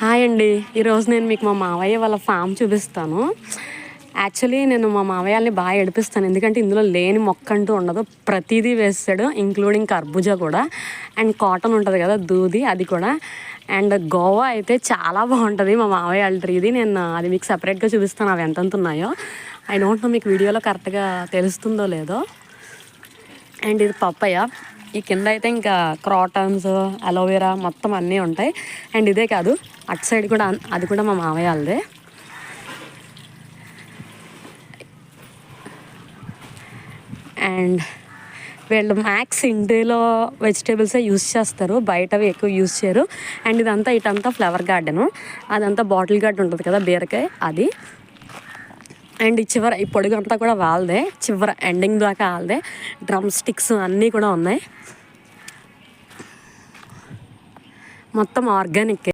Hi అండి. ఈరోజు నేను మీకు మా మావయ్య వాళ్ళ ఫామ్ చూపిస్తాను. యాక్చువల్లీ నేను మా మావయ్యని బాగా ఏడిపిస్తాను, ఎందుకంటే ఇందులో లేని మొక్క అంటూ ఉండదు. ప్రతిదీ వేస్తాడు, ఇంక్లూడింగ్ కర్బూజా కూడా, అండ్ కాటన్ ఉంటుంది కదా దూది, అది కూడా. అండ్ గోవా అయితే చాలా బాగుంటుంది మా మావయ్య వాళ్ళ ట్రీది. నేను అది మీకు సపరేట్గా చూపిస్తాను అవి ఎంతెంత ఉన్నాయో. ఐ డోంట్ నో మీకు వీడియోలో కరెక్ట్గా తెలుస్తుందో లేదో. అండ్ ఇది పప్పయ్య. ఈ కింద అయితే ఇంకా క్రాటన్స్, అలోవెరా మొత్తం అన్నీ ఉంటాయి. అండ్ ఇదే కాదు, అటు సైడ్ కూడా, అది కూడా మా మావయ్య వాళ్ళదే. అండ్ వీళ్ళు మ్యాక్స్ ఇంటిలో వెజిటేబుల్సే యూస్ చేస్తారు, బయటవి ఎక్కువ యూస్ చేయరు. అండ్ ఇటంతా ఫ్లవర్ గార్డెను, అదంతా బాటిల్ గార్డెన్ ఉంటుంది కదా బీరకాయ, అది. అండ్ ఈ పొడుగు అంతా కూడా వాళ్ళదే, చివర ఎండింగ్ దాకా వాళ్ళదే. డ్రమ్ స్టిక్స్ అన్నీ కూడా ఉన్నాయి, మొత్తం ఆర్గానిక్.